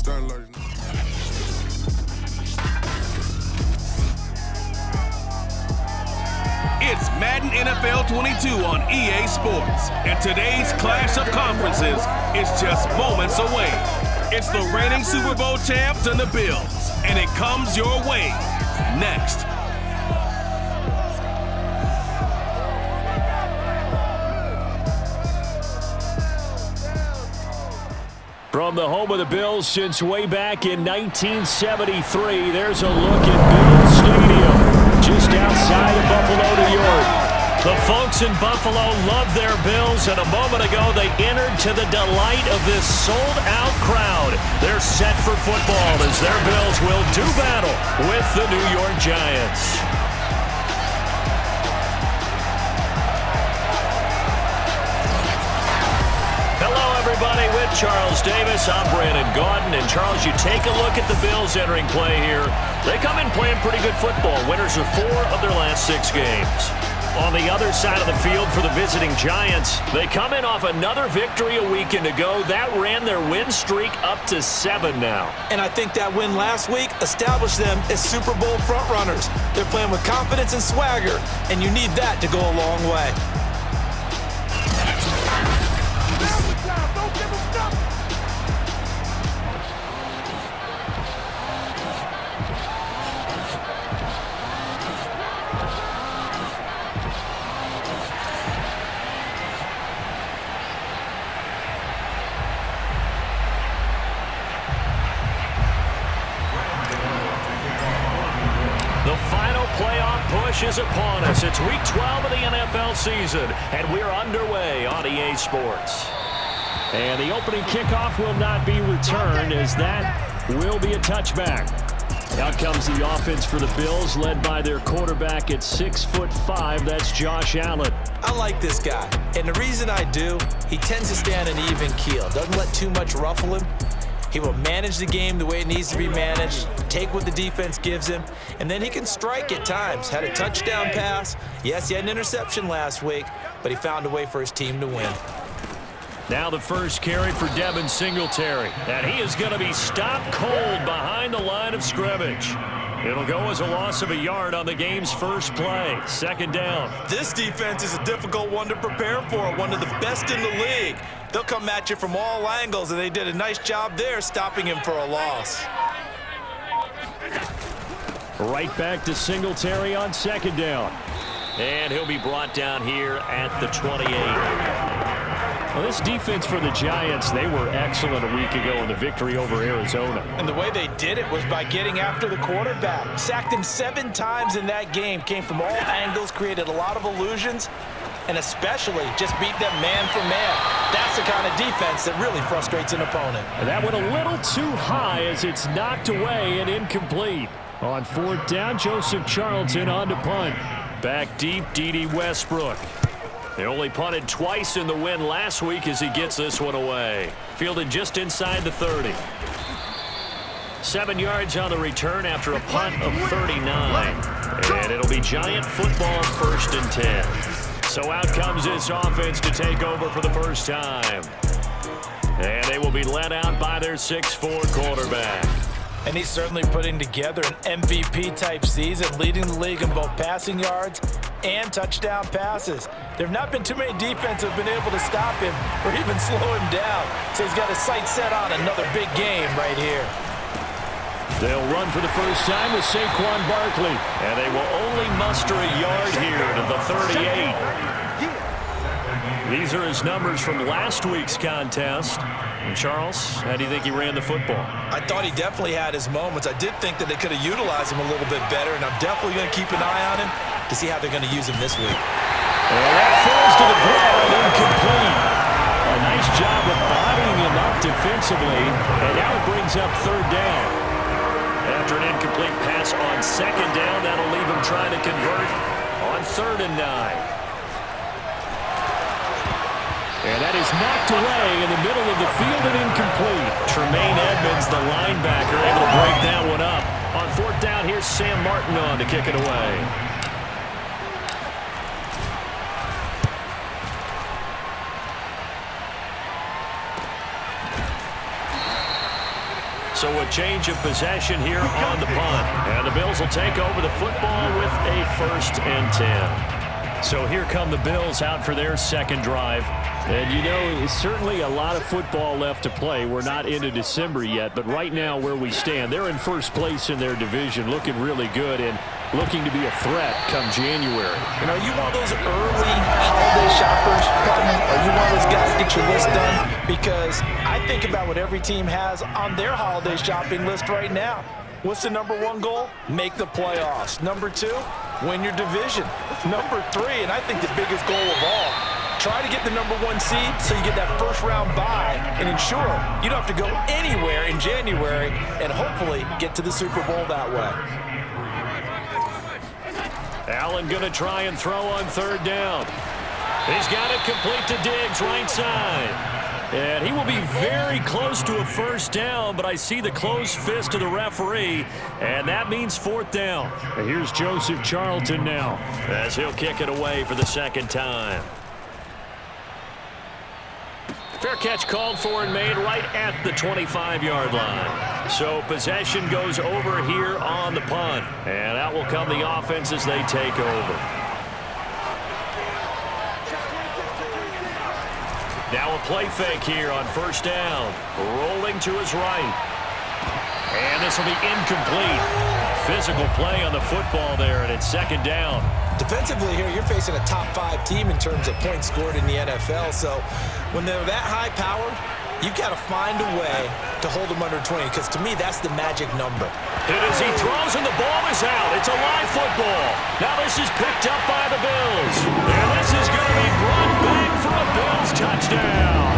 It's Madden NFL 22 on EA Sports, and today's clash of conferences is just moments away. It's the reigning Super Bowl champs and the Bills, and it comes your way next. From the home of the Bills since way back in 1973, there's a look at Bills Stadium, just outside of Buffalo, New York. The folks in Buffalo love their Bills, and a moment ago they entered to the delight of this sold-out crowd. They're set for football as their Bills will do battle with the New York Giants. Hello, everybody, with Charles Davis. I'm Brandon Gaudin. And, Charles, you take a look at the Bills entering play here. They come in playing pretty good football. Winners of 4 of their last 6 games. On the other side of the field for the visiting Giants, they come in off another victory a weekend ago. That ran their win streak up to 7 now. And I think that win last week established them as Super Bowl frontrunners. They're playing with confidence and swagger, and you need that to go a long way. Is upon us. It's week 12 of the NFL season, and we're underway on EA Sports. And the opening kickoff will not be returned, as that will be a touchback. Out comes the offense for the Bills, led by their quarterback at 6'5". That's Josh Allen. I like this guy, and the reason I do, he tends to stay on an even keel. Doesn't let too much ruffle him. He will manage the game the way it needs to be managed, take what the defense gives him, and then he can strike at times. Had a touchdown pass. Yes, he had an interception last week, but he found a way for his team to win. Now the first carry for Devin Singletary, and he is going to be stopped cold behind the line of scrimmage. It'll go as a loss of a yard on the game's first play. Second down. This defense is a difficult one to prepare for, one of the best in the league. They'll come at you from all angles, and they did a nice job there stopping him for a loss. Right back to Singletary on second down. And he'll be brought down here at the 28. Well, this defense for the Giants, they were excellent a week ago in the victory over Arizona. And the way they did it was by getting after the quarterback. Sacked him 7 times in that game. Came from all angles, created a lot of illusions, and especially just beat them man for man. That's the kind of defense that really frustrates an opponent. And that went a little too high as it's knocked away and incomplete. On 4th down, Joseph Charlton on to punt. Back deep, Dede Westbrook. They only punted twice in the win last week as he gets this one away. Fielded just inside the 30. 7 yards on the return after a punt of 39. And it'll be Giant football 1st and 10. So out comes this offense to take over for the first time. And they will be led out by their 6'4" quarterback. And he's certainly putting together an MVP-type season, leading the league in both passing yards and touchdown passes. There have not been too many defenses have been able to stop him or even slow him down. So he's got his sights set on another big game right here. They'll run for the first time with Saquon Barkley. And they will only muster a yard here to the 38. These are his numbers from last week's contest. And Charles, how do you think he ran the football? I thought he definitely had his moments. I did think that they could have utilized him a little bit better, and I'm definitely going to keep an eye on him to see how they're going to use him this week. And that falls to the ground, incomplete. A nice job of bodying him up defensively, and now it brings up 3rd down. After an incomplete pass on 2nd down, that'll leave him trying to convert on 3rd and 9. And that is knocked away in the middle of the field and incomplete. Tremaine Edmonds, the linebacker, able to break that one up. On 4th down, here's Sam Martin on to kick it away. So a change of possession here on the punt. And the Bills will take over the football with a 1st and 10. So here come the Bills out for their second drive. And, you know, certainly a lot of football left to play. We're not into December yet, but right now where we stand, they're in first place in their division, looking really good and looking to be a threat come January. You know, you one of those early holiday shoppers, partner, or you one of those guys get your list done? Because I think about what every team has on their holiday shopping list right now. What's the number 1 goal? Make the playoffs. Number 2, win your division. Number 3, and I think the biggest goal of all, try to get the number 1 seed so you get that first-round bye and ensure you don't have to go anywhere in January and hopefully get to the Super Bowl that way. Allen going to try and throw on 3rd down. He's got it complete to Diggs, right side. And he will be very close to a 1st down, but I see the closed fist of the referee, and that means 4th down. And here's Joseph Charlton now as he'll kick it away for the 2nd time. Fair catch called for and made right at the 25-yard line. So possession goes over here on the punt. And out will come the offense as they take over. Now a play fake here on 1st down. Rolling to his right. And this will be incomplete. Physical play on the football there, and it's 2nd down. Defensively here, you're facing a top 5 team in terms of points scored in the NFL. So when they're that high-powered, you've got to find a way to hold them under 20, because to me, that's the magic number. And as he throws and the ball is out, it's a live football. Now this is picked up by the Bills. And this is going to be brought back for a Bills touchdown.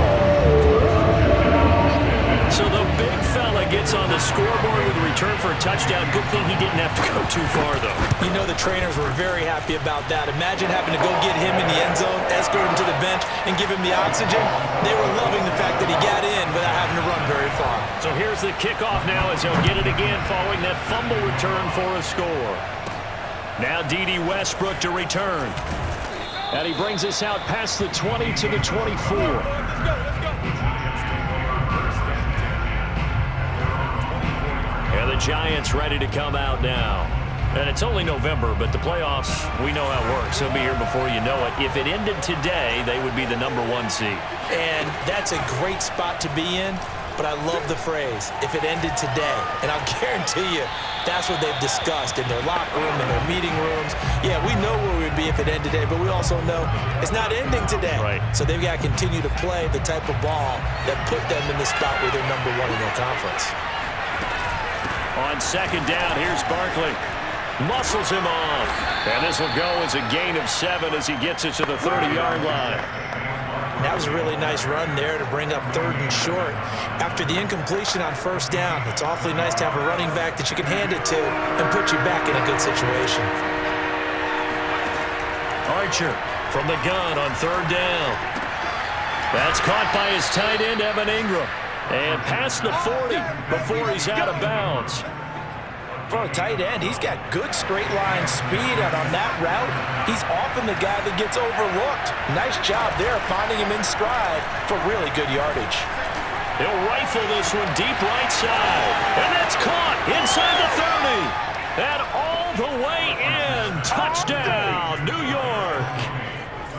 So the big fella gets on the scoreboard with a return for a touchdown. Good thing he didn't have to go too far, though. You know the trainers were very happy about that. Imagine having to go get him in the end zone, escort him to the bench, and give him the oxygen. They were loving the fact that he got in without having to run very far. So here's the kickoff now as he'll get it again following that fumble return for a score. Now Dede Westbrook to return. And he brings us out past the 20 to the 24. And the Giants ready to come out now. And it's only November, but the playoffs, we know how it works. They'll be here before you know it. If it ended today, they would be the number 1 seed. And that's a great spot to be in, but I love the phrase, if it ended today. And I'll guarantee you, that's what they've discussed in their locker room, in their meeting rooms. Yeah, we know where we would be if it ended today, but we also know it's not ending today. Right. So they've got to continue to play the type of ball that put them in the spot where they're number 1 in their conference. On 2nd down, here's Barkley. Muscles him off. And this will go as a gain of 7 as he gets it to the 30-yard line. That was a really nice run there to bring up 3rd and short. After the incompletion on 1st down, it's awfully nice to have a running back that you can hand it to and put you back in a good situation. Archer From the gun on 3rd down. That's caught by his tight end, Evan Ingram. And past the 40 before he's out of bounds. For a tight end, he's got good straight line speed, and on that route, he's often the guy that gets overlooked. Nice job there finding him in stride for really good yardage. He'll rifle this one deep right side. And that's caught inside the 30. And all the way in. Touchdown, New York.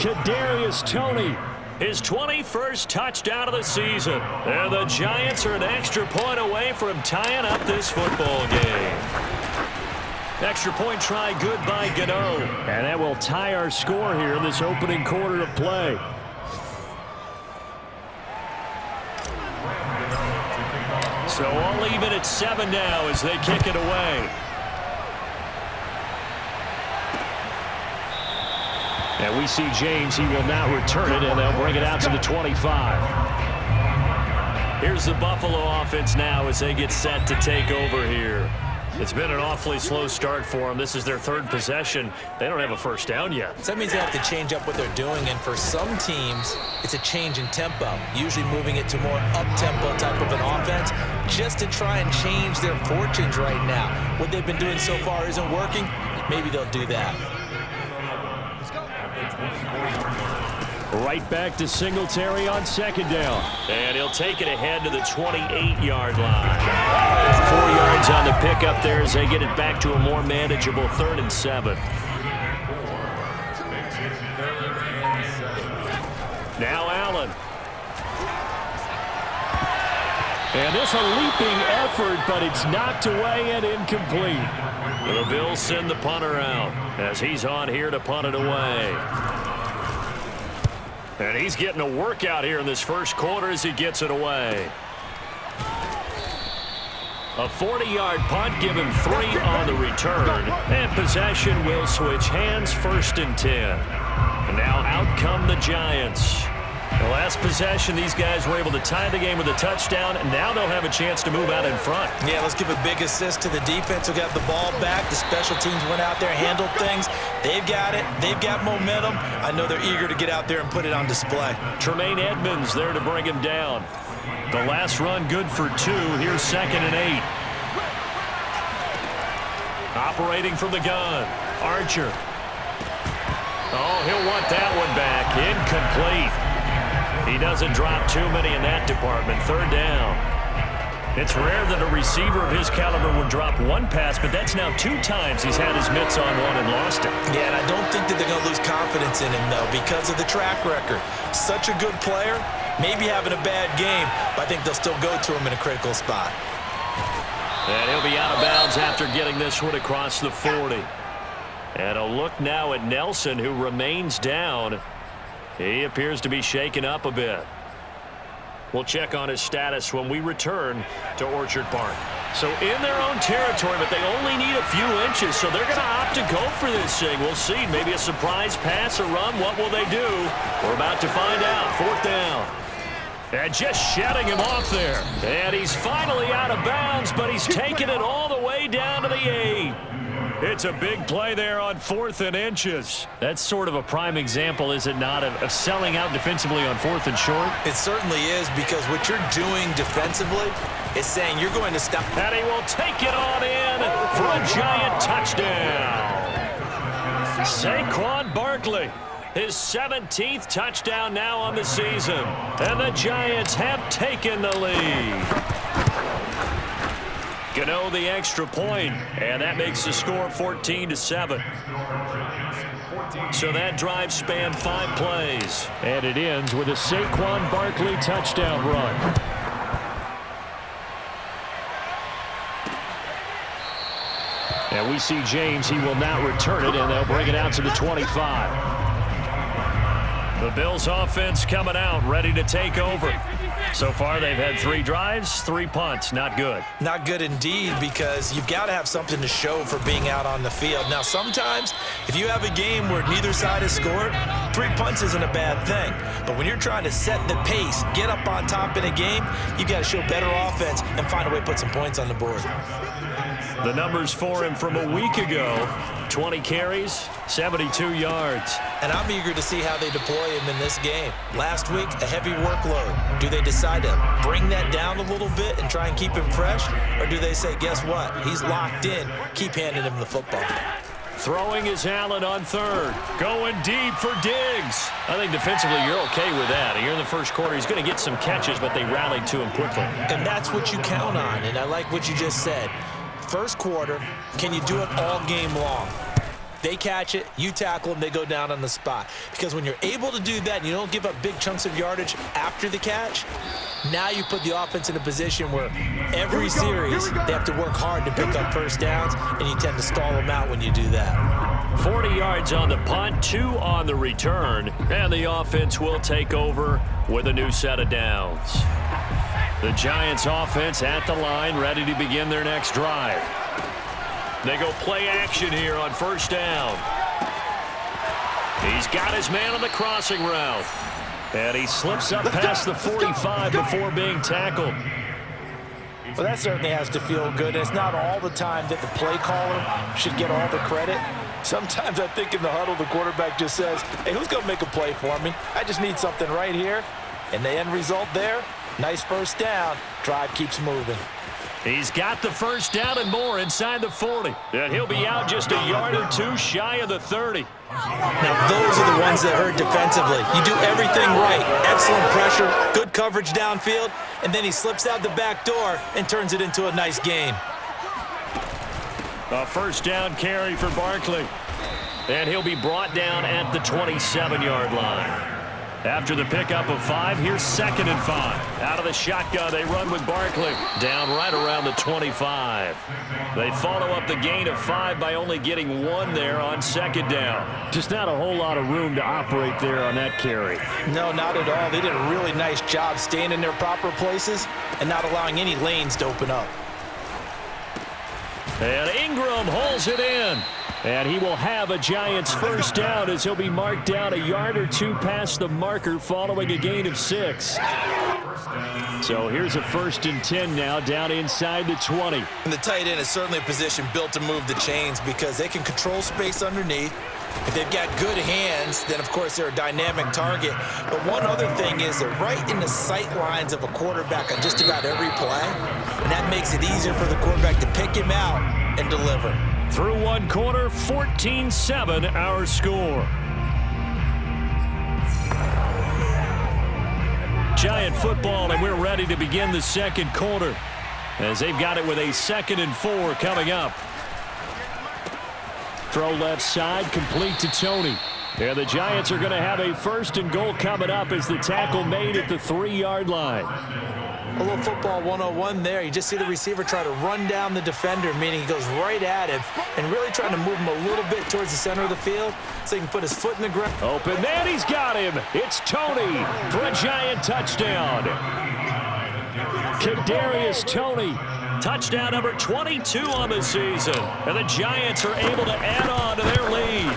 Kadarius Toney. His 21st touchdown of the season. And the Giants are an extra point away from tying up this football game. Extra point try good by Gano. And that will tie our score here in this opening quarter of play. So all even at 7 now as they kick it away. And we see James, he will not return it, and they'll bring it out to the 25. Here's the Buffalo offense now as they get set to take over here. It's been an awfully slow start for them. This is their 3rd possession. They don't have a first down yet. So that means they have to change up what they're doing, and for some teams, it's a change in tempo, usually moving it to more up-tempo type of an offense, just to try and change their fortunes right now. What they've been doing so far isn't working. Maybe they'll do that. Right back to Singletary on 2nd down. And he'll take it ahead to the 28-yard line. yards on the pickup there as they get it back to a more manageable 3rd and 7. Now Allen. And this a leaping effort, but it's knocked away and incomplete. The Bills send the punter out as he's on here to punt it away. And he's getting a workout here in this first quarter as he gets it away. A 40-yard punt, give him 3 on the return. And possession will switch hands, 1st and 10. And now out come the Giants. The last possession, these guys were able to tie the game with a touchdown, and now they'll have a chance to move out in front. Yeah, let's give a big assist to the defense who got the ball back. The special teams went out there, handled things. They've got it. They've got momentum. I know they're eager to get out there and put it on display. Tremaine Edmonds there to bring him down. The last run good for 2. Here's 2nd and 8. Operating from the gun, Archer. Oh, he'll want that one back. Incomplete. He doesn't drop too many in that department. 3rd down. It's rare that a receiver of his caliber would drop 1 pass, but that's now 2 times he's had his mitts on one and lost it. Yeah, and I don't think that they're going to lose confidence in him, though, because of the track record. Such a good player, maybe having a bad game, but I think they'll still go to him in a critical spot. And he'll be out of bounds after getting this one across the 40. And a look now at Nelson, who remains down. He appears to be shaken up a bit. We'll check on his status when we return to Orchard Park. So in their own territory, but they only need a few inches, so they're going to opt to go for this thing. We'll see. Maybe a surprise pass or run. What will they do? We're about to find out. 4th down. And just shutting him off there. And he's finally out of bounds, but he's taking it all the way down to the 8. It's a big play there on 4th and inches. That's sort of a prime example, is it not, of selling out defensively on 4th and short? It certainly is, because what you're doing defensively is saying you're going to stop. And he will take it on in for a giant touchdown. Saquon Barkley, his 17th touchdown now on the season. And the Giants have taken the lead. Gano the extra point, and that makes the score 14-7. So that drive spanned 5 plays. And it ends with a Saquon Barkley touchdown run. And we see James, he will not return it, and they'll bring it out to the 25. The Bills offense coming out, ready to take over. So far, they've had 3 drives, 3 punts. Not good. Not good indeed, because you've got to have something to show for being out on the field. Now, sometimes, if you have a game where neither side has scored, 3 punts isn't a bad thing. But when you're trying to set the pace, get up on top in a game, you've got to show better offense and find a way to put some points on the board. The numbers for him from a week ago, 20 carries, 72 yards. And I'm eager to see how they deploy him in this game. Last week, a heavy workload. Do they decide to bring that down a little bit and try and keep him fresh? Or do they say, guess what? He's locked in. Keep handing him the football. Throwing is Allen on 3rd. Going deep for Diggs. I think defensively you're okay with that. Here in the first quarter, he's going to get some catches, but they rallied to him quickly. And that's what you count on, and I like what you just said. First quarter, can you do it all game long? They catch it, you tackle them, they go down on the spot. Because when you're able to do that and you don't give up big chunks of yardage after the catch, now you put the offense in a position where every series they have to work hard to pick up first downs, and you tend to stall them out when you do that. 40 yards on the punt, 2 on the return, and the offense will take over with a new set of downs. The Giants offense at the line, ready to begin their next drive. They go play action here on 1st down. He's got his man on the crossing route. And he slips up past the 45 before being tackled. Well, that certainly has to feel good. And it's not all the time that the play caller should get all the credit. Sometimes I think in the huddle, the quarterback just says, hey, who's going to make a play for me? I just need something right here. And the end result there, nice 1st down. Drive keeps moving. He's got the 1st down and more inside the 40. And he'll be out just a yard or 2 shy of the 30. Now, those are the ones that hurt defensively. You do everything right. Excellent pressure, good coverage downfield, and then he slips out the back door and turns it into a nice game. A first down carry for Barkley. And he'll be brought down at the 27-yard line. After the pickup of 5, here's 2nd and 5. Out of the shotgun, they run with Barkley. Down right around the 25. They follow up the gain of 5 by only getting 1 there on 2nd down. Just not a whole lot of room to operate there on that carry. No, not at all. They did a really nice job staying in their proper places and not allowing any lanes to open up. And Ingram hauls it in. And he will have a Giants first down as he'll be marked down a yard or 2 past the marker following a gain of 6. So here's a 1st and 10 now down inside the 20. And the tight end is certainly a position built to move the chains because they can control space underneath. If they've got good hands, then of course they're a dynamic target. But one other thing is they're right in the sight lines of a quarterback on just about every play. And that makes it easier for the quarterback to pick him out and deliver. Through 1 quarter, 14-7 our score. Giant football, and we're ready to begin the 2nd quarter as they've got it with a 2nd and 4 coming up. Throw left side, complete to Tony. And the Giants are going to have a 1st and goal coming up as the tackle made at the 3-yard line. A little football 101 there. You just see the receiver try to run down the defender, meaning he goes right at him and really trying to move him a little bit towards the center of the field so he can put his foot in the ground. Open man, he's got him. It's Tony for a Giant touchdown. Kadarius Toney, touchdown number 22 on the season. And the Giants are able to add on to their lead.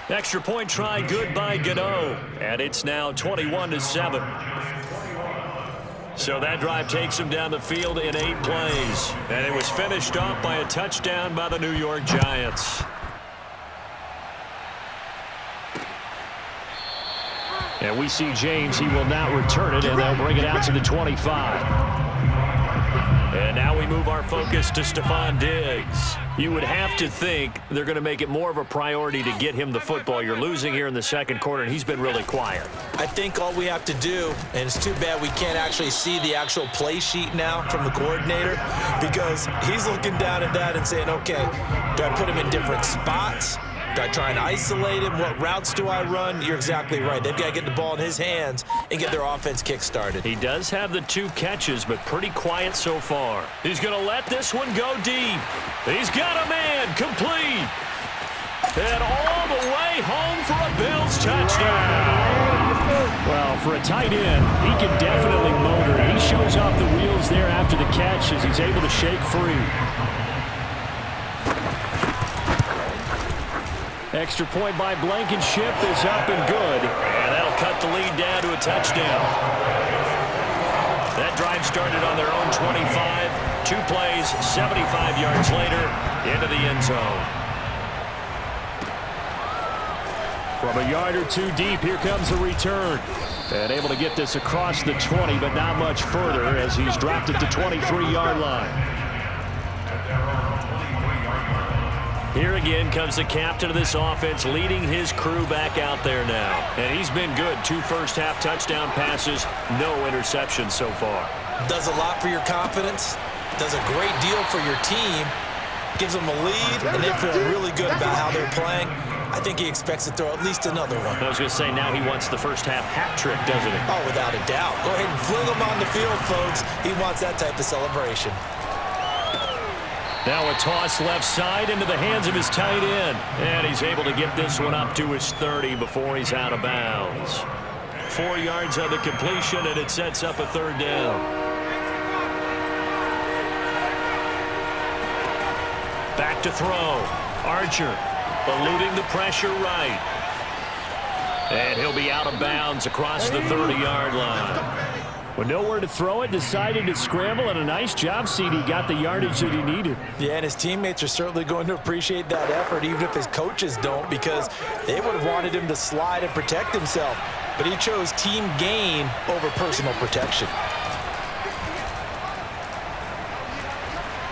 Extra point try good by Gano. And it's now 21-7. So that drive takes him down the field in 8 plays. And it was finished off by a touchdown by the New York Giants. And we see James. He will not return it, and they'll bring it out to the 25. And now we move our focus to Stephon Diggs. You would have to think they're going to make it more of a priority to get him the football. You're losing here in the 2nd quarter, and he's been really quiet. I think all we have to do, and it's too bad we can't actually see the actual play sheet now from the coordinator, because he's looking down at that and saying, okay, do I put him in different spots? Do I try and isolate him? What routes do I run? You're exactly right. They've got to get the ball in his hands and get their offense kick-started. He does have the 2 catches, but pretty quiet so far. He's going to let this one go deep. He's got a man complete. And all the way home for a Bills touchdown. Well, for a tight end, he can definitely motor. He shows off the wheels there after the catch as he's able to shake free. Extra point by Blankenship is up and good. And that'll cut the lead down to a touchdown. That drive started on their own 25. 2 plays, 75 yards later, into the end zone. From a yard or 2 deep, here comes a return. And able to get this across the 20, but not much further as he's dropped at the 23-yard line. Here again comes the captain of this offense, leading his crew back out there now. And he's been good. 2 first-half touchdown passes, no interceptions so far. Does a lot for your confidence, does a great deal for your team, gives them a lead, and they feel really good about how they're playing. I think he expects to throw at least another one. I was going to say, now he wants the first-half hat trick, doesn't he? Oh, without a doubt. Go ahead and fling him on the field, folks. He wants that type of celebration. Now a toss left side into the hands of his tight end. And he's able to get this one up to his 30 before he's out of bounds. 4 yards on the completion, and it sets up a 3rd down. Back to throw. Archer eluding the pressure right. And he'll be out of bounds across the 30-yard line. With nowhere to throw it, decided to scramble, and a nice job, CD. Got the yardage that he needed. Yeah, and his teammates are certainly going to appreciate that effort, even if his coaches don't, because they would have wanted him to slide and protect himself. But he chose team gain over personal protection.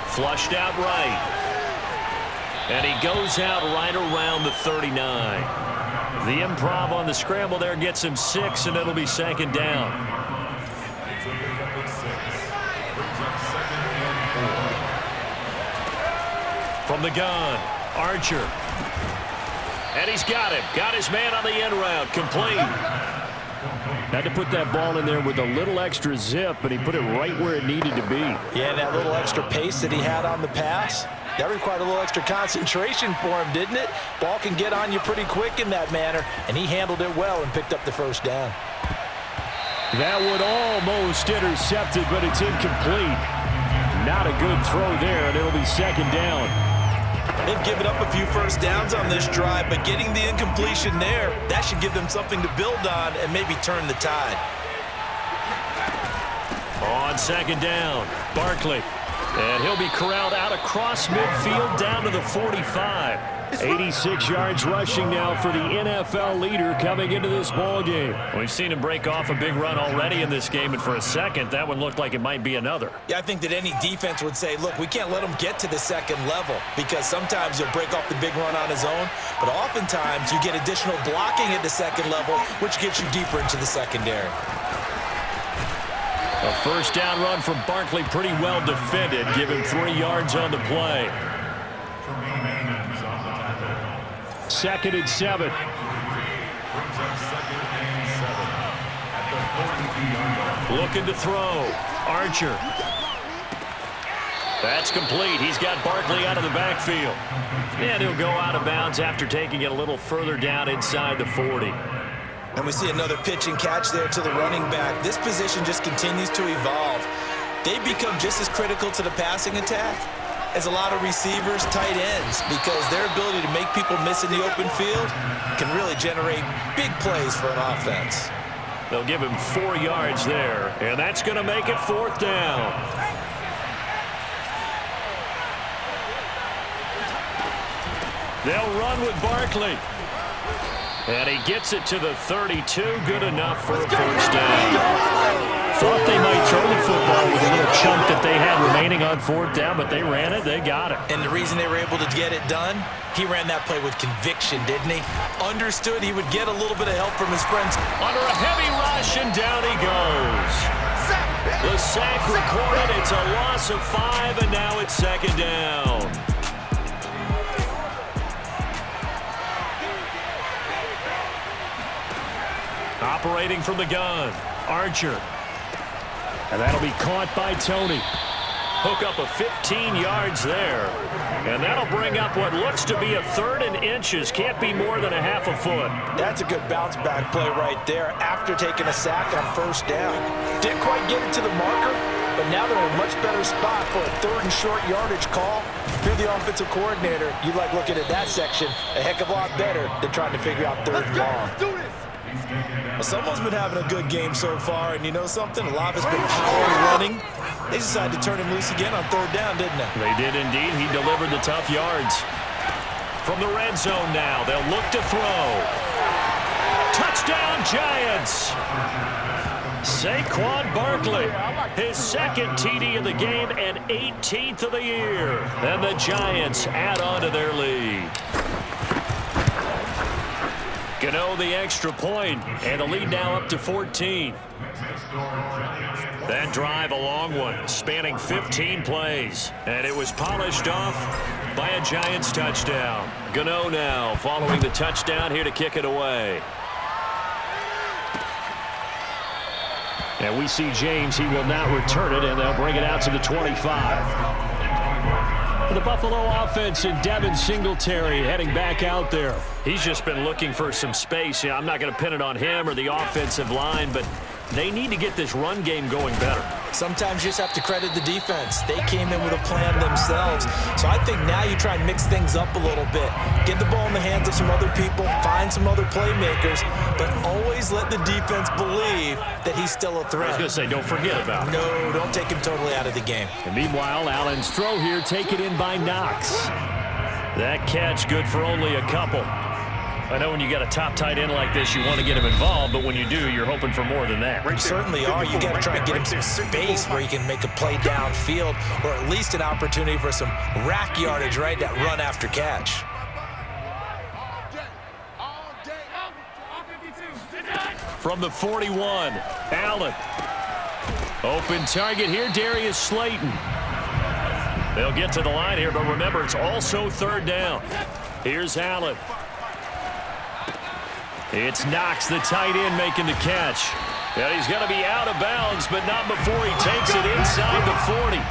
Flushed out right. And he goes out right around the 39. The improv on the scramble there gets him 6, and it'll be 2nd down. From the gun, Archer. And he's got him. Got his man on the end route. Complete. Had to put that ball in there with a little extra zip, and he put it right where it needed to be. Yeah, and that little extra pace that he had on the pass, that required a little extra concentration for him, didn't it? Ball can get on you pretty quick in that manner, and he handled it well and picked up the first down. That would almost intercept it, but it's incomplete. Not a good throw there, and it'll be second down. They've given up a few first downs on this drive, but getting the incompletion there, that should give them something to build on and maybe turn the tide. On second down, Barkley. And he'll be corralled out across midfield down to the 45. 86 yards rushing now for the NFL leader coming into this ball game. We've seen him break off a big run already in this game, and for a second, that one looked like it might be another. Yeah, I think that any defense would say, look, we can't let him get to the second level, because sometimes he'll break off the big run on his own, but oftentimes you get additional blocking at the second level, which gets you deeper into the secondary. A first down run from Barkley, pretty well defended. Give him 3 yards on the play. 2nd and 7. Looking to throw. Archer. That's complete. He's got Barkley out of the backfield. And he'll go out of bounds after taking it a little further down inside the 40. And we see another pitch and catch there to the running back. This position just continues to evolve. They become just as critical to the passing attack as a lot of receivers, tight ends, because their ability to make people miss in the open field can really generate big plays for an offense. They'll give him 4 yards there, and that's going to make it 4th down. They'll run with Barkley. And he gets it to the 32. Good enough for a first down. Thought they might throw the football with a little chunk that they had remaining on 4th down, but they ran it. They got it. And the reason they were able to get it done, he ran that play with conviction, didn't he? Understood he would get a little bit of help from his friends. Under a heavy rush, and down he goes. The sack recorded. It's a loss of 5, and now it's 2nd down. Operating from the gun, Archer. And that'll be caught by Tony. Hook up of 15 yards there. And that'll bring up what looks to be a 3rd and inches. Can't be more than a half a foot. That's a good bounce back play right there after taking a sack on first down. Didn't quite get it to the marker, but now they're in a much better spot for a 3rd and short yardage call. If you're the offensive coordinator, you like looking at that section a heck of a lot better than trying to figure out 3rd and long. Well, someone's been having a good game so far, and you know something? A lot of it's been power and running. They decided to turn him loose again on 3rd down, didn't they? They did indeed. He delivered the tough yards. From the red zone now, they'll look to throw. Touchdown, Giants! Saquon Barkley, his 2nd TD of the game and 18th of the year. And the Giants add on to their lead. Gano the extra point, and the lead now up to 14. That drive, a long one, spanning 15 plays. And it was polished off by a Giants touchdown. Gano now following the touchdown here to kick it away. And we see James. He will not return it, and they'll bring it out to the 25. The Buffalo offense and Devin Singletary heading back out there. He's just been looking for some space. I'm not going to pin it on him or the offensive line, but they need to get this run game going better. Sometimes you just have to credit the defense. They came in with a plan themselves. So I think now you try and mix things up a little bit. Get the ball in the hands of some other people, find some other playmakers, but always let the defense believe that he's still a threat. I was going to say, don't forget about him. No, don't take him totally out of the game. And meanwhile, Allen's throw here taken in by Knox. That catch good for only a couple. I know when you got a top tight end like this, you want to get him involved, but when you do, you're hoping for more than that. You certainly are. You got to try and get him some space where he can make a play downfield, or at least an opportunity for some rack yardage, right? That run after catch. From the 41, Allen. Open target here, Darius Slayton. They'll get to the line here, but remember, it's also third down. Here's Allen. It's Knox, the tight end, making the catch. And he's going to be out of bounds, but not before he takes it inside the 40.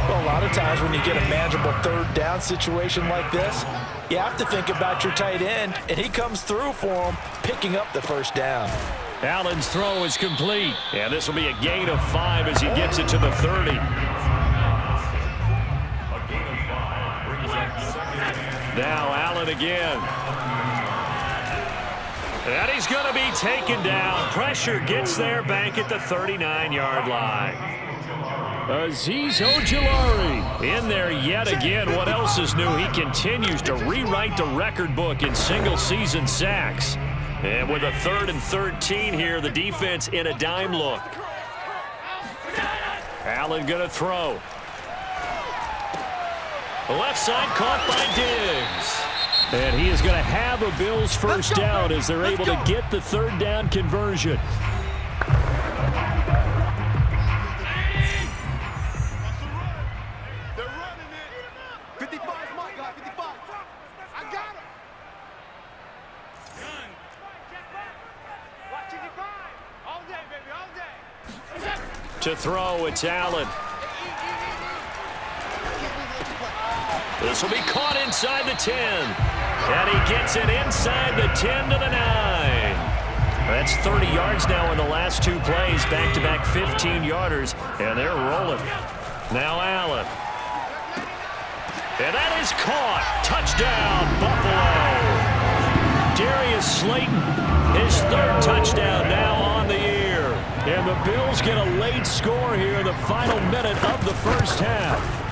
Well, a lot of times when you get a manageable third down situation like this, you have to think about your tight end, and he comes through for him, picking up the first down. Allen's throw is complete, and this will be a gain of 5 as he gets it to the 30. Now Allen again. And he's going to be taken down. Pressure gets there back at the 39-yard line. Azeez Ojulari in there yet again. What else is new? He continues to rewrite the record book in single-season sacks. And with a 3rd and 13 here, the defense in a dime look. Allen going to throw. The left side caught by Diggs. And he is going to have a Bills first down as they're able to get the third down conversion. They're running it. 55 is my guy, 55. I got him. Watch 55. All day, baby, all day. To throw, it's Allen. This will be caught inside the 10. And he gets it inside the 10 to the 9. That's 30 yards now in the last 2 plays. Back-to-back 15-yarders. And they're rolling. Now Allen. And that is caught. Touchdown, Buffalo. Darius Slayton, his 3rd touchdown now on the year. And the Bills get a late score here in the final minute of the first half.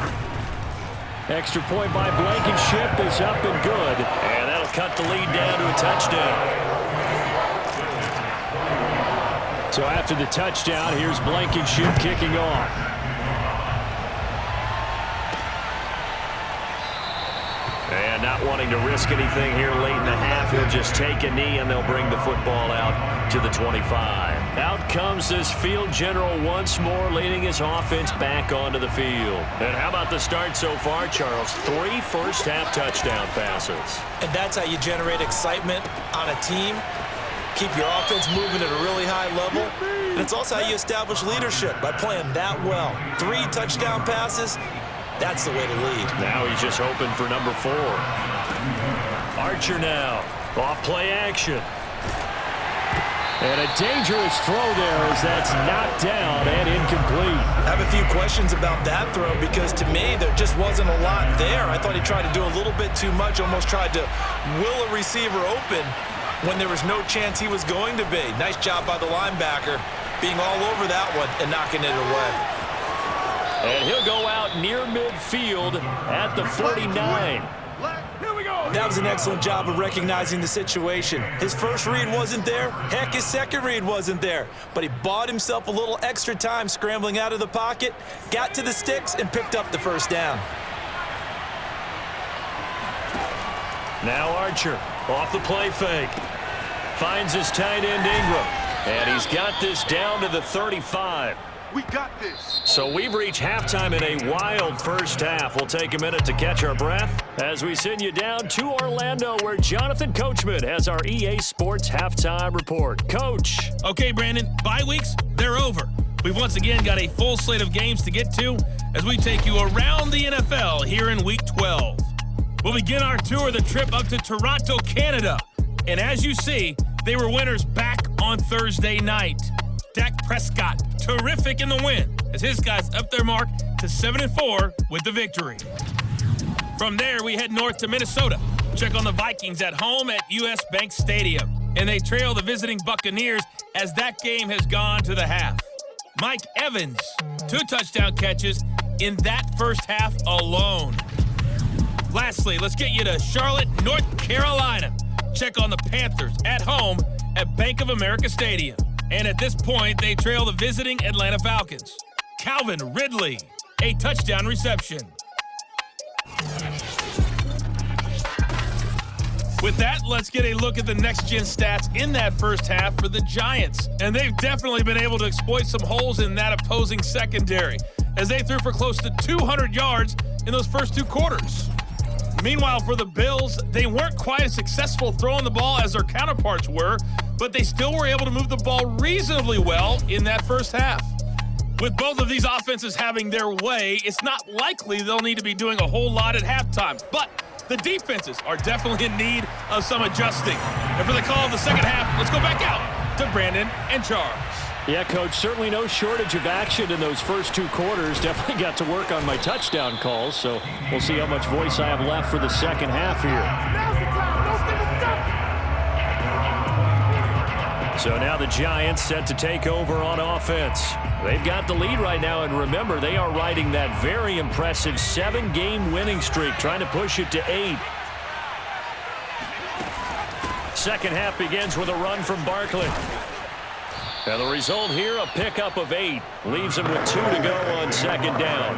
Extra point by Blankenship is up and good. And that'll cut the lead down to a touchdown. So after the touchdown, here's Blankenship kicking off. And not wanting to risk anything here late in the half, he'll just take a knee and they'll bring the football out to the 25. Out comes this field general once more, leading his offense back onto the field. And how about the start so far, Charles? 3 first-half touchdown passes. And that's how you generate excitement on a team, keep your offense moving at a really high level, and it's also how you establish leadership by playing that well. 3 touchdown passes, that's the way to lead. Now he's just hoping for number 4. Archer now, off play action. And a dangerous throw there as that's knocked down and incomplete. I have a few questions about that throw because to me there just wasn't a lot there. I thought he tried to do a little bit too much, almost tried to will a receiver open when there was no chance he was going to be. Nice job by the linebacker being all over that one and knocking it away. And he'll go out near midfield at the 49. That was an excellent job of recognizing the situation. His first read wasn't there. Heck, his second read wasn't there. But he bought himself a little extra time scrambling out of the pocket, got to the sticks, and picked up the first down. Now Archer off the play fake. Finds his tight end Ingram. And he's got this down to the 35. We got this. So we've reached halftime in a wild first half. We'll take a minute to catch our breath as we send you down to Orlando where Jonathan Coachman has our EA Sports Halftime Report. Coach. Okay, Brandon, bye weeks, they're over. We've once again got a full slate of games to get to as we take you around the NFL here in Week 12. We'll begin our tour of the trip up to Toronto, Canada. And as you see, they were winners back on Thursday night. Dak Prescott, terrific in the win, as his guys up their mark to 7-4 with the victory. From there, we head north to Minnesota. Check on the Vikings at home at US Bank Stadium. And they trail the visiting Buccaneers as that game has gone to the half. Mike Evans, 2 touchdown catches in that first half alone. Lastly, let's get you to Charlotte, North Carolina. Check on the Panthers at home at Bank of America Stadium. And at this point, they trail the visiting Atlanta Falcons. Calvin Ridley, a touchdown reception. With that, let's get a look at the next-gen stats in that first half for the Giants. And they've definitely been able to exploit some holes in that opposing secondary. as they threw for close to 200 yards in those first 2 quarters. Meanwhile, for the Bills, they weren't quite as successful throwing the ball as their counterparts were, but they still were able to move the ball reasonably well in that first half. With both of these offenses having their way, it's not likely they'll need to be doing a whole lot at halftime. But the defenses are definitely in need of some adjusting. And for the call of the second half, let's go back out to Brandon and Charles. Yeah, Coach, certainly no shortage of action in those first 2 quarters. Definitely got to work on my touchdown calls, so we'll see how much voice I have left for the second half here. So now the Giants set to take over on offense. They've got the lead right now, and remember, they are riding that very impressive 7-game winning streak, trying to push it to 8. Second half begins with a run from Barkley. And the result here, a pickup of 8. Leaves them with 2 to go on second down.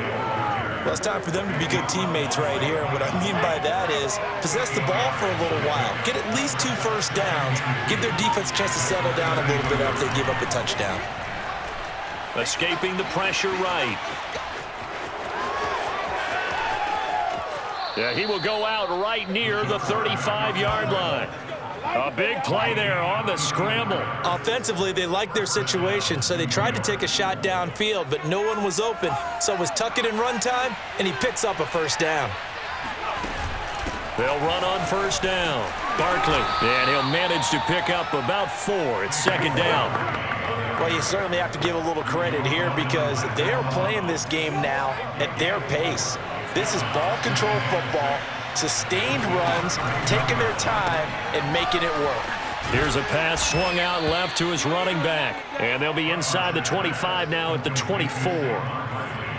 Well, it's time for them to be good teammates right here. And what I mean by that is possess the ball for a little while. Get at least 2 first downs. Give their defense a chance to settle down a little bit after they give up a touchdown. Escaping the pressure right. Yeah, he will go out right near the 35-yard line. A big play there on the scramble. Offensively, they liked their situation, so they tried to take a shot downfield, but no one was open. So it was tuck it in run time, and he picks up a first down. They'll run on first down. Barkley, and he'll manage to pick up about 4. It's second down. Well, you certainly have to give a little credit here because they are playing this game now at their pace. This is ball control football, sustained runs, taking their time, and making it work. Here's a pass swung out left to his running back. And they'll be inside the 25 now at the 24.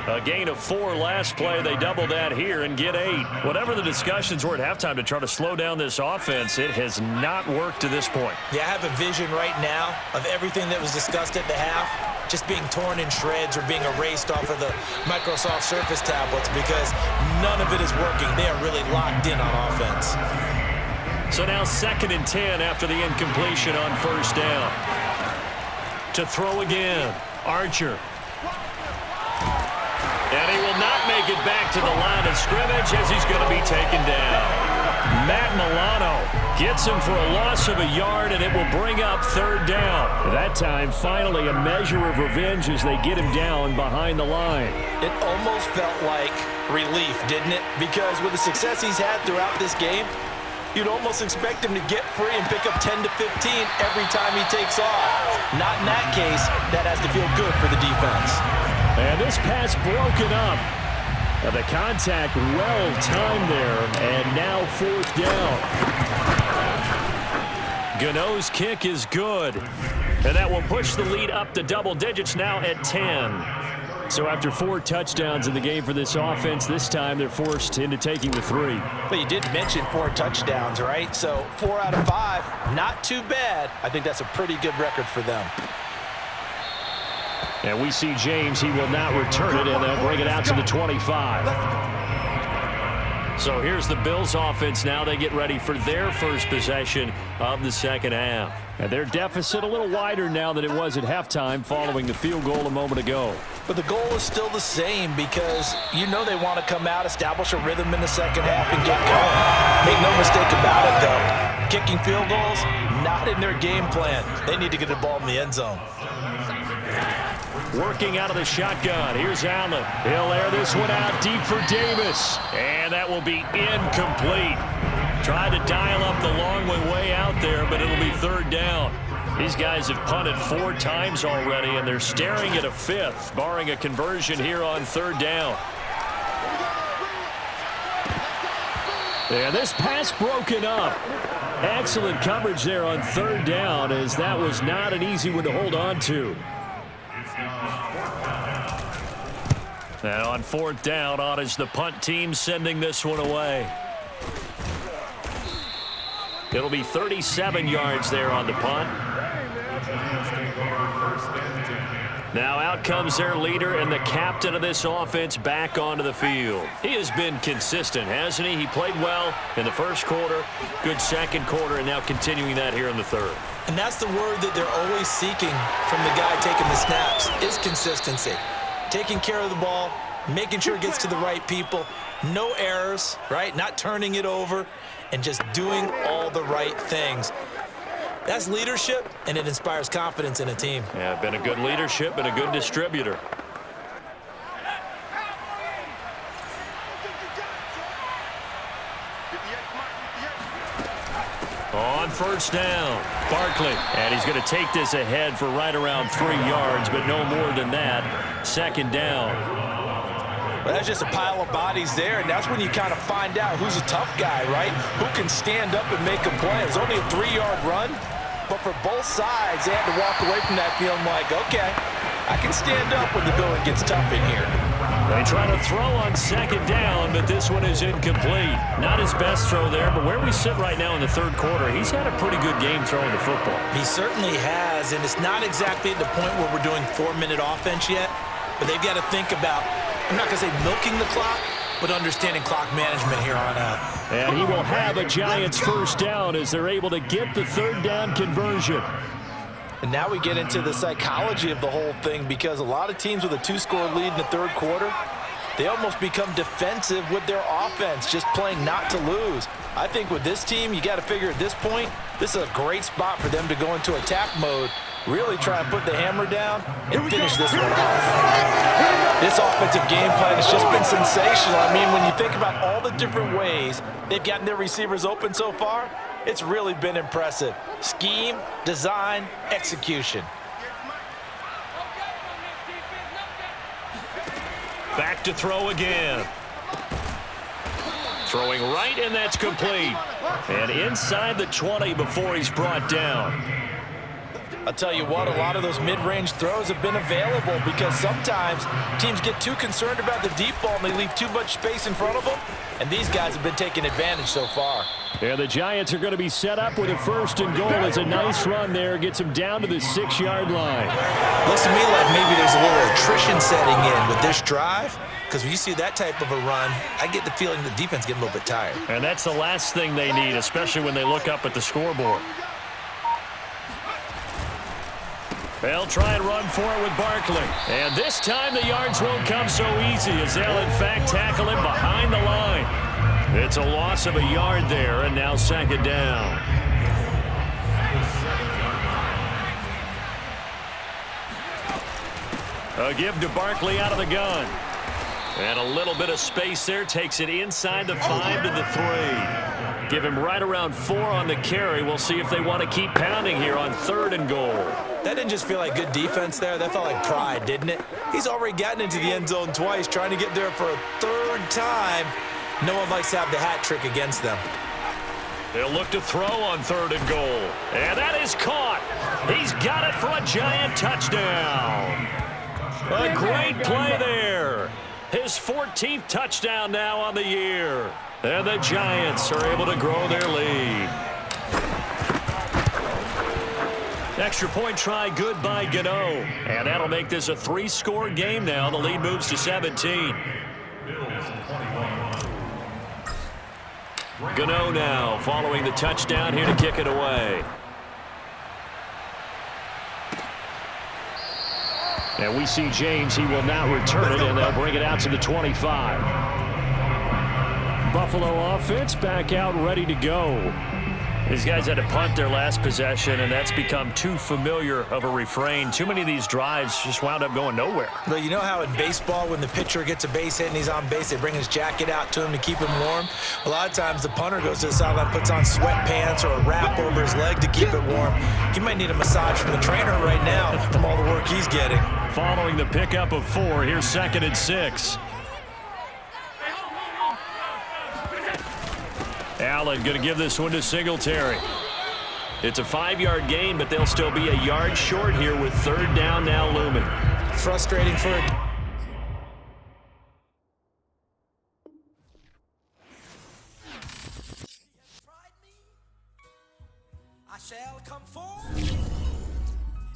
A gain of 4 last play. They double that here and get 8. Whatever the discussions were at halftime to try to slow down this offense, it has not worked to this point. Yeah, I have a vision right now of everything that was discussed at the half just being torn in shreds or being erased off of the Microsoft Surface tablets because none of it is working. They are really locked in on offense. So now 2nd and 10 after the incompletion on first down. To throw again, Archer. And he will not make it back to the line of scrimmage as he's going to be taken down. Matt Milano gets him for a loss of a yard, and it will bring up 3rd down. That time, finally, a measure of revenge as they get him down behind the line. It almost felt like relief, didn't it? Because with the success he's had throughout this game, you'd almost expect him to get free and pick up 10 to 15 every time he takes off. Not in that case. That has to feel good for the defense. And this pass broken up. The contact well timed there, and now 4th down. Gano's kick is good, and that will push the lead up to double digits now at 10. So after 4 touchdowns in the game for this offense, this time they're forced into taking the 3. But you did mention 4 touchdowns, right? So 4 out of 5, not too bad. I think that's a pretty good record for them. And we see James, he will not return it, and they'll bring it out to the 25. So here's the Bills offense now. They get ready for their first possession of the second half. And their deficit a little wider now than it was at halftime following the field goal a moment ago. But the goal is still the same because you know they want to come out, establish a rhythm in the second half, and get going. Make no mistake about it, though. Kicking field goals, not in their game plan. They need to get the ball in the end zone. Working out of the shotgun. Here's Allen. He'll air this one out deep for Davis. And that will be incomplete. Tried to dial up the long way out there, but it'll be 3rd down. These guys have punted 4 times already, and they're staring at a 5th, barring a conversion here on 3rd down. And this pass broken up. Excellent coverage there on 3rd down, as that was not an easy one to hold on to. And on 4th down, on is the punt team sending this one away. It'll be 37 yards there on the punt. Now out comes their leader and the captain of this offense back onto the field. He has been consistent, hasn't he? He played well in the first quarter, good second quarter, and now continuing that here in the 3rd. And that's the word that they're always seeking from the guy taking the snaps, is consistency. taking care of the ball, making sure it gets to the right people, no errors, right? Not turning it over, and just doing all the right things. That's leadership, and it inspires confidence in a team. Yeah, been a good leadership and a good distributor. On first down, Barkley. And he's going to take this ahead for right around 3 yards, but no more than that. Second down. Well, that's just a pile of bodies there, and that's when you kind of find out who's a tough guy, right? Who can stand up and make a play. It was only a 3-yard run, but for both sides, they had to walk away from that feeling like, okay, I can stand up when the going gets tough in here. They try to throw on second down, but this one is incomplete. Not his best throw there, but where we sit right now in the third quarter, he's had a pretty good game throwing the football. He certainly has, and it's not exactly at the point where we're doing 4-minute offense yet, but they've got to think about, I'm not going to say milking the clock, but understanding clock management here on out. And he will have a Giants first down as they're able to get the third down conversion. And now we get into the psychology of the whole thing, because a lot of teams with a 2-score lead in the third quarter, they almost become defensive with their offense, just playing not to lose. I think with this team, you got to figure at this point, this is a great spot for them to go into attack mode, really try and put the hammer down and finish this one off. This offensive game plan has just been sensational. I mean, when you think about all the different ways they've gotten their receivers open so far, it's really been impressive. Scheme, design, execution. Back to throw again. Throwing right, and that's complete. And inside the 20 before he's brought down. I'll tell you what, a lot of those mid-range throws have been available because sometimes teams get too concerned about the deep ball and they leave too much space in front of them, and these guys have been taking advantage so far. Yeah, the Giants are going to be set up with a first and goal. It's a nice run there. Gets them down to the 6-yard line. Looks to me like maybe there's a little attrition setting in with this drive, because when you see that type of a run, I get the feeling the defense getting a little bit tired. And that's the last thing they need, especially when they look up at the scoreboard. They'll try and run for it with Barkley. And this time the yards won't come so easy as they'll in fact tackle him behind the line. It's a loss of a yard there, and now second down. A give to Barkley out of the gun. And a little bit of space there, takes it inside the 5 to the 3. Give him right around 4 on the carry. We'll see if they want to keep pounding here on 3rd and goal. That didn't just feel like good defense there. That felt like pride, didn't it? He's already gotten into the end zone twice, trying to get there for a 3rd time. No one likes to have the hat trick against them. They'll look to throw on 3rd and goal. And that is caught. He's got it for a Giant touchdown. A great play there. His 14th touchdown now on the year. And the Giants are able to grow their lead. Extra point try good by Gano. And that'll make this a 3-score game now. The lead moves to 17. Gano now following the touchdown here to kick it away. And we see James. He will now return it, and they'll bring it out to the 25. Buffalo offense back out ready to go. These guys had to punt their last possession, and that's become too familiar of a refrain. Too many of these drives just wound up going nowhere. But you know how in baseball, when the pitcher gets a base hit and he's on base, they bring his jacket out to him to keep him warm? A lot of times the punter goes to the sideline, puts on sweatpants or a wrap over his leg to keep it warm. He might need a massage from the trainer right now from all the work he's getting. Following the pickup of 4, here's 2nd and 6. Allen going to give this one to Singletary. It's a 5-yard gain, but they'll still be a yard short here with 3rd down now looming. Frustrating for it. I shall come forth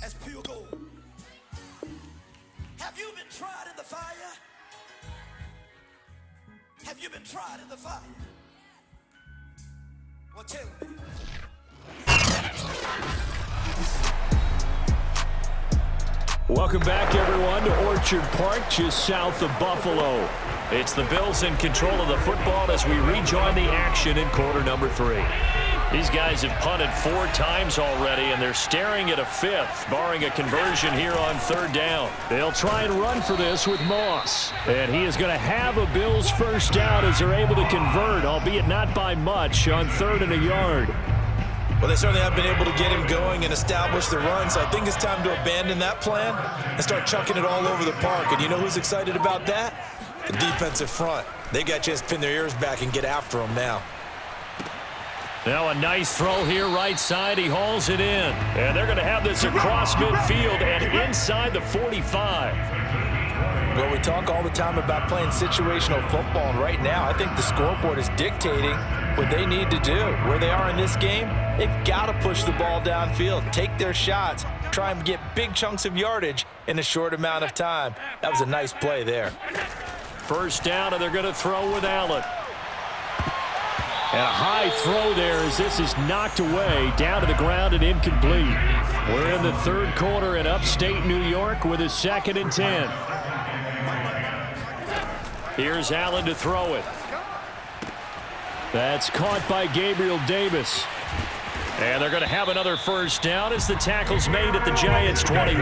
as pure gold. Have you been tried in the fire? Have you been tried in the fire? Well, tell me. Welcome back, everyone, to Orchard Park, just south of Buffalo. It's the Bills in control of the football as we rejoin the action in quarter number 3. These guys have punted 4 times already, and they're staring at a 5th, barring a conversion here on 3rd down. They'll try and run for this with Moss. And he is going to have a Bills first down as they're able to convert, albeit not by much, on 3rd and a yard. Well, they certainly have been able to get him going and establish the run, so I think it's time to abandon that plan and start chucking it all over the park. And you know who's excited about that? The defensive front. They got a chance to pin their ears back and get after him now. Now a nice throw here right side. He hauls it in. And they're going to have this across midfield and inside the 45. Well, we talk all the time about playing situational football, and right now I think the scoreboard is dictating what they need to do. Where they are in this game, they've got to push the ball downfield, take their shots, try and get big chunks of yardage in a short amount of time. That was a nice play there. First down, and they're going to throw with Allen. And a high throw there as this is knocked away, down to the ground and incomplete. We're in the 3rd quarter in upstate New York with a 2nd and 10. Here's Allen to throw it. That's caught by Gabriel Davis. And they're going to have another first down as the tackle's made at the Giants' 21.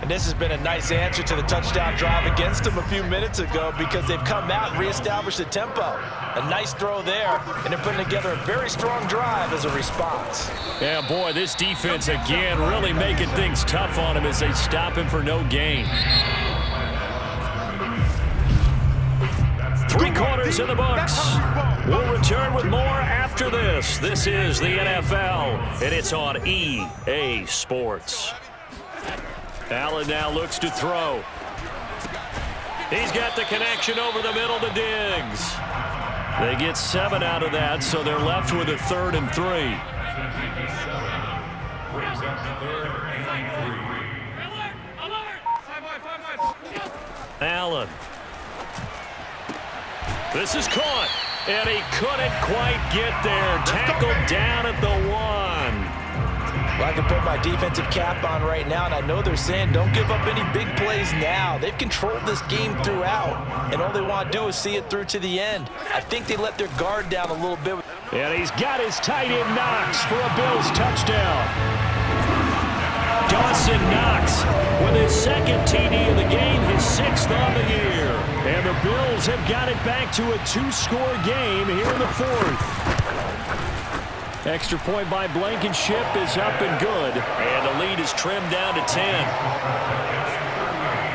And this has been a nice answer to the touchdown drive against them a few minutes ago because they've come out and reestablished the tempo. A nice throw there, and they're putting together a very strong drive as a response. Yeah, boy, this defense again really making things tough on him as they stop him for no gain. 3 quarters in the books. We'll return with more after this. This is the NFL, and it's on EA Sports. Allen now looks to throw. He's got the connection over the middle to Diggs. They get 7 out of that, so they're left with a 3rd and 3. Allen. This is caught, and he couldn't quite get there. Tackled down at the 1. Well, I can put my defensive cap on right now, and I know they're saying don't give up any big plays now. They've controlled this game throughout, and all they want to do is see it through to the end. I think they let their guard down a little bit. And he's got his tight end Knox for a Bills touchdown. Dawson Knox with his 2nd TD of the game, his 6th on the year. And the Bills have got it back to a 2-score game here in the 4th. Extra point by Blankenship is up and good. And the lead is trimmed down to 10.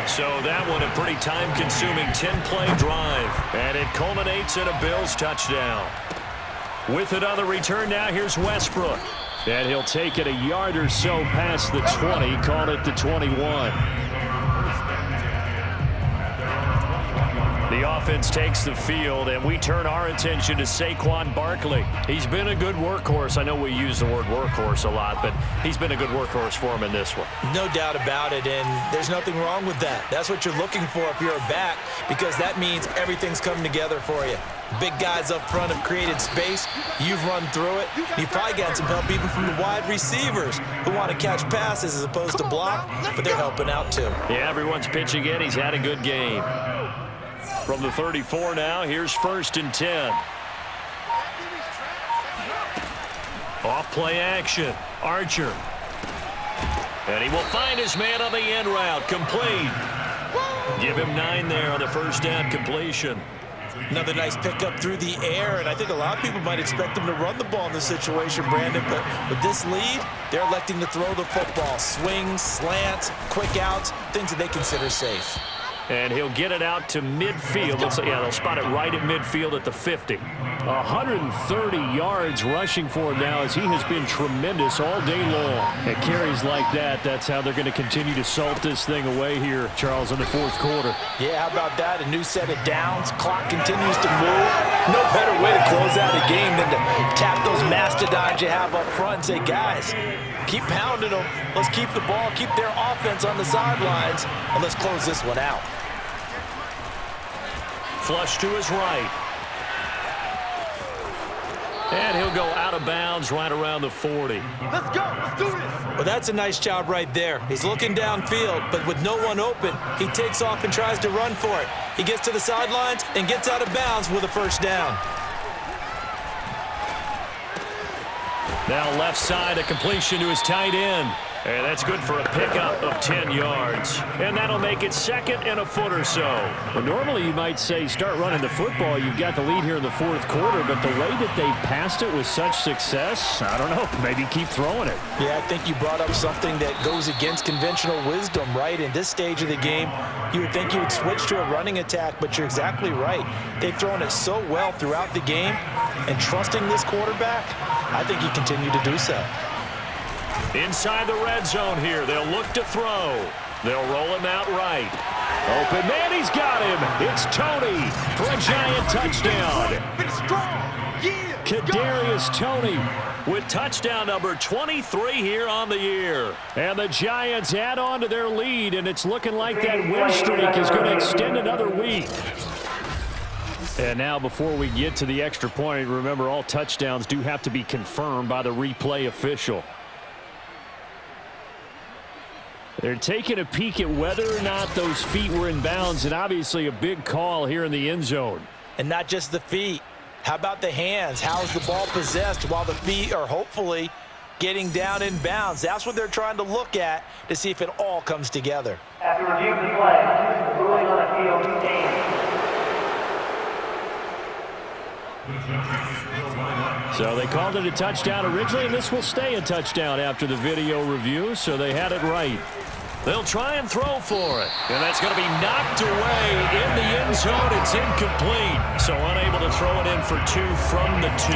So that one a pretty time-consuming 10-play drive. And it culminates in a Bills touchdown. With it on the return now, here's Westbrook. And he'll take it a yard or so past the 20, call it the 21. The offense takes the field, and we turn our attention to Saquon Barkley. He's been a good workhorse. I know we use the word workhorse a lot, but he's been a good workhorse for him in this one. No doubt about it, and there's nothing wrong with that. That's what you're looking for if you're a back, because that means everything's coming together for you. Big guys up front have created space. You've run through it. You've probably gotten some help even from the wide receivers who want to catch passes as opposed to block, but they're helping out too. Yeah, everyone's pitching in. He's had a good game. From the 34 now, here's 1st and 10. Off play action. Archer. And he will find his man on the end route. Complete. Give him 9 there on the first down completion. Another nice pickup through the air, and I think a lot of people might expect him to run the ball in this situation, Brandon, but with this lead, they're electing to throw the football. Swings, slants, quick outs, things that they consider safe. And he'll get it out to midfield. They'll spot it right at midfield at the 50. 130 yards rushing for him now as he has been tremendous all day long. At carries like that, that's how they're going to continue to salt this thing away here, Charles, in the 4th quarter. Yeah, how about that? A new set of downs. Clock continues to move. No better way to close out a game than to tap those mastodons you have up front and say, guys, keep pounding them. Let's keep the ball, keep their offense on the sidelines, and let's close this one out. Flush to his right. And he'll go out of bounds right around the 40. Let's go. Let's do this. Well, that's a nice job right there. He's looking downfield, but with no one open, he takes off and tries to run for it. He gets to the sidelines and gets out of bounds with a first down. Now left side, a completion to his tight end. And that's good for a pickup of 10 yards. And that'll make it 2nd and a foot or so. Well, normally you might say start running the football. You've got the lead here in the 4th quarter, but the way that they passed it with such success, I don't know, maybe keep throwing it. Yeah, I think you brought up something that goes against conventional wisdom, right? In this stage of the game, you would think you would switch to a running attack, but you're exactly right. They've thrown it so well throughout the game, and trusting this quarterback, I think you continue to do so. Inside the red zone here, they'll look to throw. They'll roll him out right. Open man, he's got him. It's Toney for a giant touchdown. Finish strong. Yeah. Kadarius Toney with touchdown number 23 here on the year. And the Giants add on to their lead, and it's looking like that win streak is going to extend another week. And now before we get to the extra point, remember all touchdowns do have to be confirmed by the replay official. They're taking a peek at whether or not those feet were in bounds, and obviously a big call here in the end zone. And not just the feet. How about the hands? How's the ball possessed while the feet are hopefully getting down in bounds? That's what they're trying to look at to see if it all comes together. After review of the play, ruling on a field game. So they called it a touchdown originally, and this will stay a touchdown after the video review, so they had it right. They'll try and throw for it. And that's going to be knocked away in the end zone. It's incomplete. So unable to throw it in for 2 from the 2.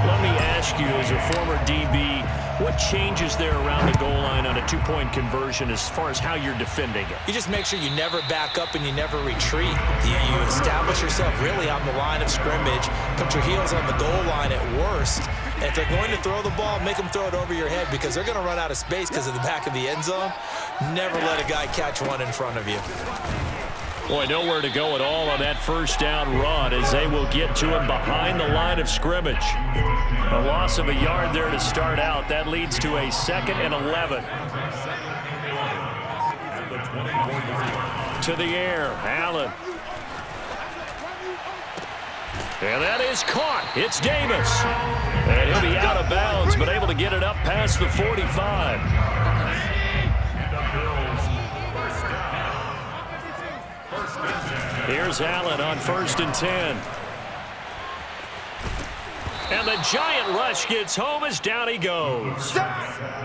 Let me ask you, as a former DB, what changes there around the goal line on a 2-point conversion as far as how you're defending it? You just make sure you never back up and you never retreat. You establish yourself really on the line of scrimmage, put your heels on the goal line at worst, and if they're going to throw the ball, make them throw it over your head because they're going to run out of space because of the back of the end zone. Never let a guy catch one in front of you. Boy, nowhere to go at all on that first down run as they will get to him behind the line of scrimmage. A loss of a yard there to start out. That leads to a 2nd and 11. To the air, Allen. And that is caught. It's Davis. And he'll be out of bounds, but able to get it up past the 45. Here's Allen on 1st and 10. And the giant rush gets home as down he goes.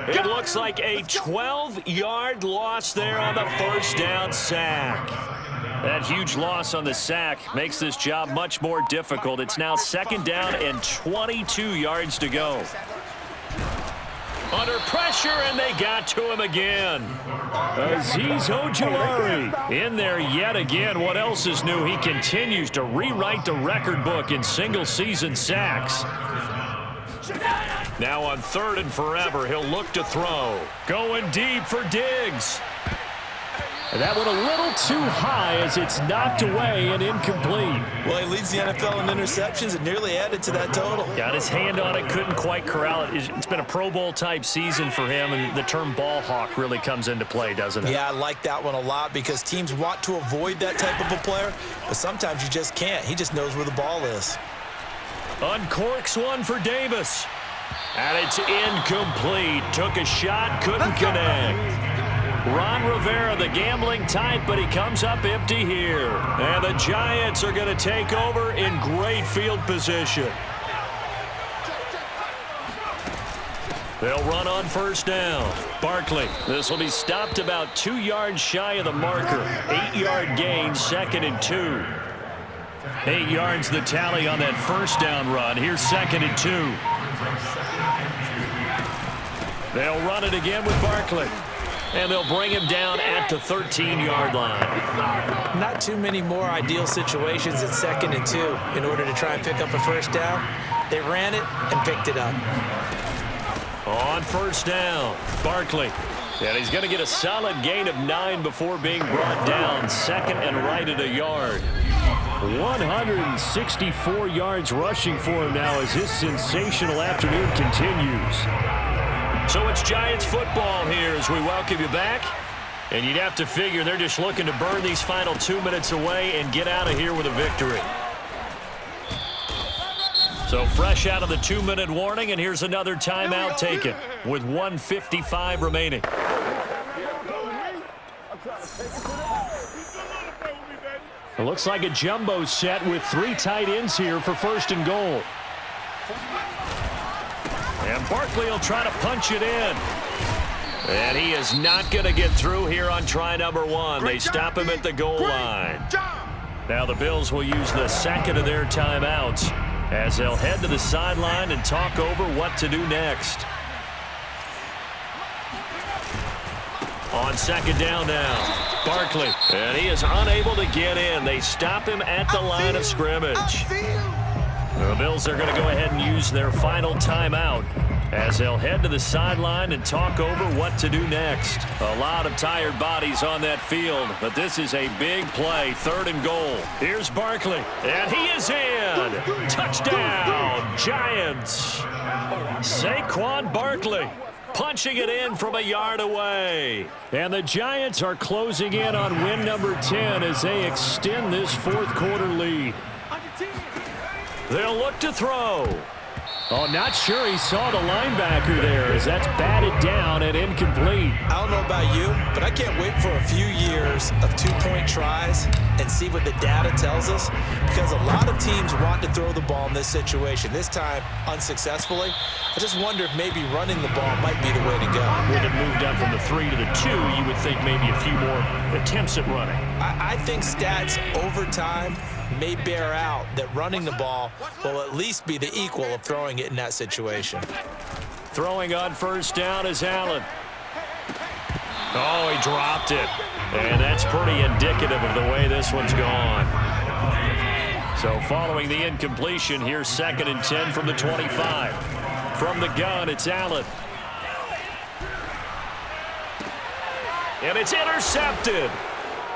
It looks like a 12-yard loss there on the first down sack. That huge loss on the sack makes this job much more difficult. It's now 2nd down and 22 yards to go. Under pressure, and they got to him again. Azeez Ojulari in there yet again. What else is new? He continues to rewrite the record book in single-season sacks. Now on 3rd and forever, he'll look to throw. Going deep for Diggs. That one a little too high as it's knocked away and incomplete. Well, he leads the NFL in interceptions and nearly added to that total. Got his hand on it, couldn't quite corral it. It's been a Pro Bowl-type season for him, and the term ball hawk really comes into play, doesn't it? Yeah, I like that one a lot because teams want to avoid that type of a player, but sometimes you just can't. He just knows where the ball is. Uncorks one for Davis. And it's incomplete. Took a shot, couldn't connect. Ron Rivera, the gambling type, but he comes up empty here. And the Giants are going to take over in great field position. They'll run on 1st down. Barkley. This will be stopped about 2 yards shy of the marker. 8-yard gain, 2nd and 2. 8 yards the tally on that first down run. Here's 2nd and 2. They'll run it again with Barkley. And they'll bring him down at the 13-yard line. Not too many more ideal situations at 2nd and 2 in order to try and pick up a first down. They ran it and picked it up. On 1st down, Barkley. And he's going to get a solid gain of 9 before being brought down. 2nd and right at a yard. 164 yards rushing for him now as his sensational afternoon continues. So it's Giants football here as we welcome you back. And you'd have to figure they're just looking to burn these final 2 minutes away and get out of here with a victory. So fresh out of the 2-minute warning, and here's another timeout taken with 1:55 remaining. It looks like a jumbo set with 3 tight ends here for 1st and goal. And Barkley will try to punch it in. And he is not going to get through here on try number 1. They stop him at the goal line. Now the Bills will use the second of their timeouts as they'll head to the sideline and talk over what to do next. On second down now, Barkley. And he is unable to get in. They stop him at the line of scrimmage. The Bills are going to go ahead and use their final timeout as they'll head to the sideline and talk over what to do next. A lot of tired bodies on that field, but this is a big play, 3rd and goal. Here's Barkley, and he is in. Touchdown, Giants. Saquon Barkley punching it in from a yard away. And the Giants are closing in on win number 10 as they extend this 4th quarter lead. They'll look to throw. Oh, not sure he saw the linebacker there as that's batted down and incomplete. I don't know about you, but I can't wait for a few years of 2-point tries and see what the data tells us, because a lot of teams want to throw the ball in this situation. This time, unsuccessfully. I just wonder if maybe running the ball might be the way to go. With it moved down from the 3 to the 2, you would think maybe a few more attempts at running. I think stats over time may bear out that running the ball will at least be the equal of throwing it in that situation. Throwing on 1st down is Allen. Oh, he dropped it. And that's pretty indicative of the way this one's gone. So following the incompletion, here's 2nd and 10 from the 25. From the gun, it's Allen. And it's intercepted.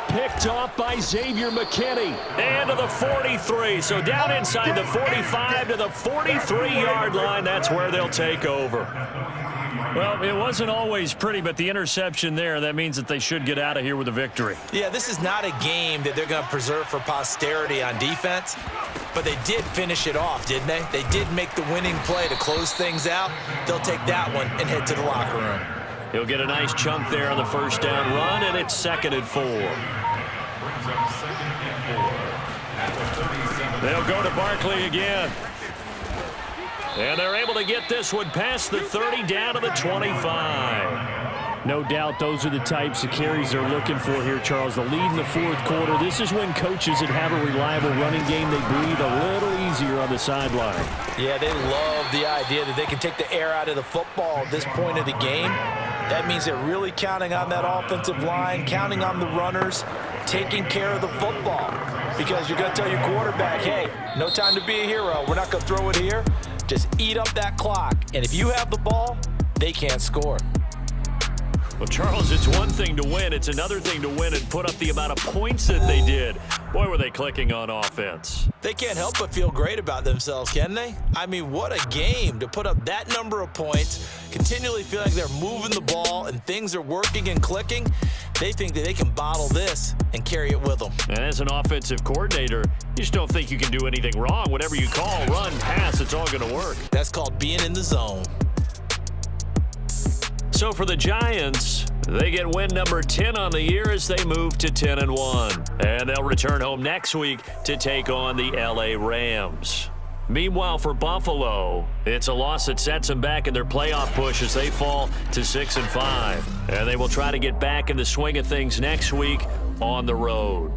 Picked off by Xavier McKinney. And to the 43. So down inside the 45 to the 43-yard line. That's where they'll take over. Well, it wasn't always pretty, but the interception there, that means that they should get out of here with a victory. Yeah, this is not a game that they're going to preserve for posterity on defense, but they did finish it off, didn't they? They did make the winning play to close things out. They'll take that one and head to the locker room. He'll get a nice chunk there on the 1st down run, and it's 2nd and 4. They'll go to Barkley again. And they're able to get this one past the 30 down to the 25. No doubt those are the types of carries they're looking for here, Charles. The lead in the 4th quarter. This is when coaches that have a reliable running game, they breathe a little easier on the sideline. Yeah, they love the idea that they can take the air out of the football at this point of the game. That means they're really counting on that offensive line, counting on the runners, taking care of the football. Because you're going to tell your quarterback, hey, no time to be a hero. We're not going to throw it here. Just eat up that clock. And if you have the ball, they can't score. Well, Charles, it's one thing to win. It's another thing to win and put up the amount of points that they did. Boy, were they clicking on offense. They can't help but feel great about themselves, can they? I mean, what a game to put up that number of points, continually feel like they're moving the ball and things are working and clicking. They think that they can bottle this and carry it with them. And as an offensive coordinator, you just don't think you can do anything wrong. Whatever you call, run, pass, it's all going to work. That's called being in the zone. So for the Giants, they get win number 10 on the year as they move to 10-1. And they'll return home next week to take on the LA Rams. Meanwhile, for Buffalo, it's a loss that sets them back in their playoff push as they fall to 6-5. And they will try to get back in the swing of things next week on the road.